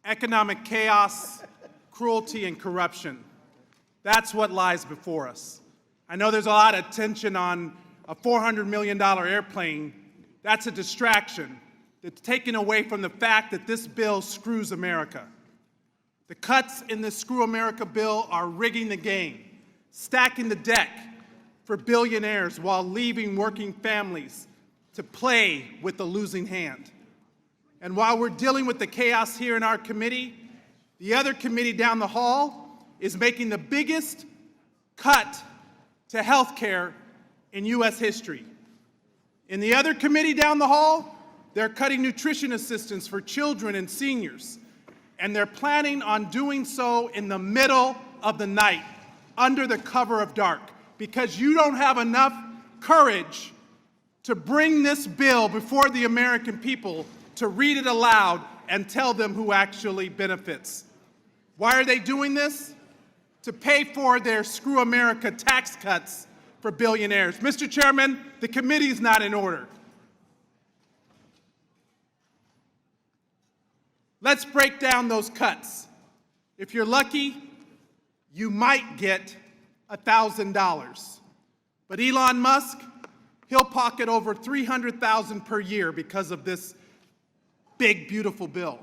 economic chaos, cruelty, and corruption. That's what lies before us. I know there's a lot of attention on a $400 million airplane. That's a distraction that's taken away from the fact that this bill screws America. The cuts in this Screw America bill are rigging the game, stacking the deck for billionaires while leaving working families to play with the losing hand. And while we're dealing with the chaos here in our committee, the other committee down the hall is making the biggest cut to health care in U.S. history. In the other committee down the hall, they're cutting nutrition assistance for children and seniors, and they're planning on doing so in the middle of the night, under the cover of dark, because you don't have enough courage to bring this bill before the American people to read it aloud and tell them who actually benefits. Why are they doing this? To pay for their Screw America tax cuts for billionaires. Mr. Chairman, the committee is not in order. Let's break down those cuts. If you're lucky, you might get $1,000. But Elon Musk, he'll pocket over $300,000 per year because of this big, beautiful bill.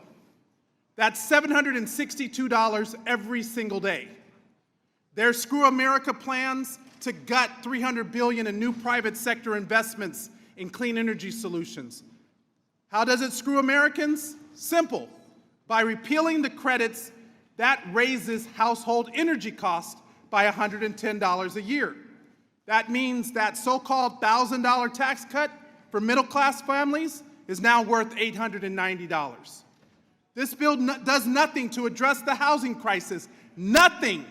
That's $762 every single day. Their Screw America plans to gut $300 billion in new private sector investments in clean energy solutions. How does it screw Americans? Simple. By repealing the credits, that raises household energy costs by $110 a year. That means that so-called $1,000 tax cut for middle-class families is now worth $890. This bill does nothing to address the housing crisis. Nothing.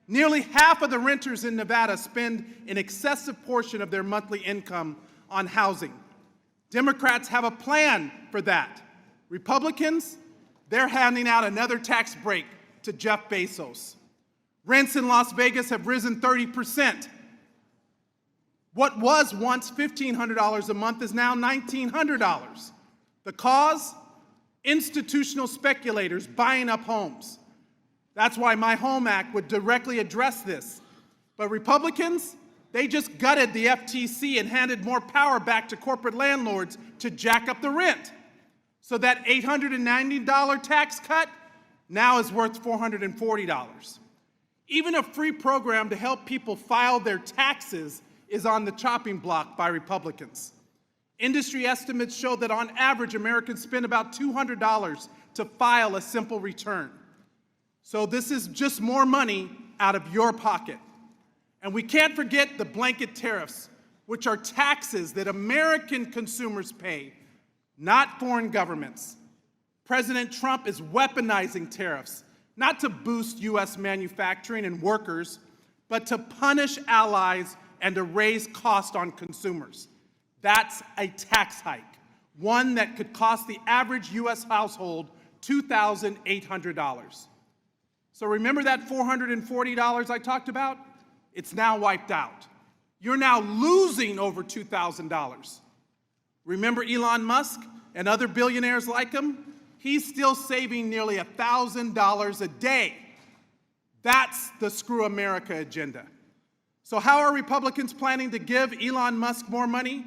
Nearly half of the renters in Nevada spend an excessive portion of their monthly income on housing. Democrats have a plan for that. Republicans, they're handing out another tax break to Jeff Bezos. Rents in Las Vegas have risen 30%. What was once $1,500 a month is now $1,900. The cause? Institutional speculators buying up homes. That's why my Home Act would directly address this. But Republicans, they just gutted the FTC and handed more power back to corporate landlords to jack up the rent. So that $890 tax cut now is worth $440. Even a free program to help people file their taxes is on the chopping block by Republicans. Industry estimates show that on average, Americans spend about $200 to file a simple return. So this is just more money out of your pocket. And we can't forget the blanket tariffs, which are taxes that American consumers pay, not foreign governments. President Trump is weaponizing tariffs, not to boost U.S. manufacturing and workers, but to punish allies and to raise cost on consumers. That's a tax hike, one that could cost the average U.S. household $2,800. So remember that $440 I talked about? It's now wiped out. You're now losing over $2,000. Remember Elon Musk and other billionaires like him? He's still saving nearly $1,000 a day. That's the Screw America agenda. So how are Republicans planning to give Elon Musk more money?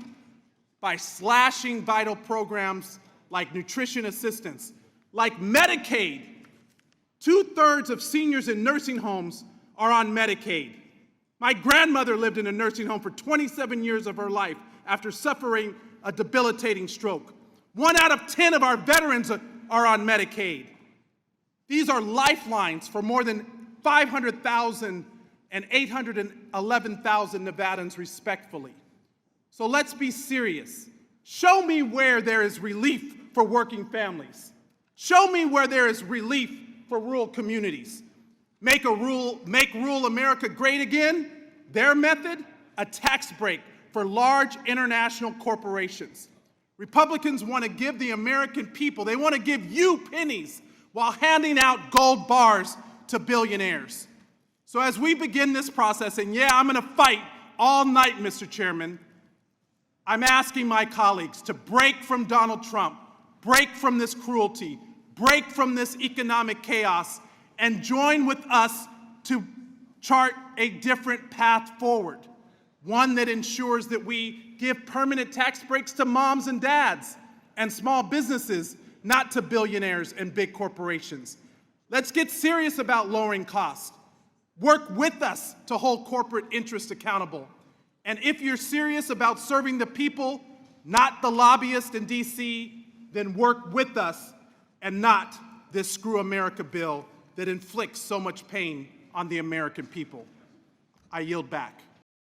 By slashing vital programs like nutrition assistance, like Medicaid. 2/3 of seniors in nursing homes are on Medicaid. My grandmother lived in a nursing home for 27 years of her life after suffering a debilitating stroke. 1 out of 10 of our veterans are on Medicaid. These are lifelines for more than 500,000 and 811,000 Nevadans respectively. So let's be serious. Show me where there is relief for working families. Show me where there is relief for rural communities. Make rural America great again? Their method? A tax break for large international corporations. Republicans want to give the American people, they want to give you pennies while handing out gold bars to billionaires. So as we begin this process, and yeah, I'm going to fight all night, Mr. Chairman, I'm asking my colleagues to break from Donald Trump, break from this cruelty, break from this economic chaos, and join with us to chart a different path forward. One that ensures that we give permanent tax breaks to moms and dads and small businesses, not to billionaires and big corporations. Let's get serious about lowering costs. Work with us to hold corporate interests accountable. And if you're serious about serving the people, not the lobbyists in DC, then work with us and not this Screw America bill that inflicts so much pain on the American people. I yield back.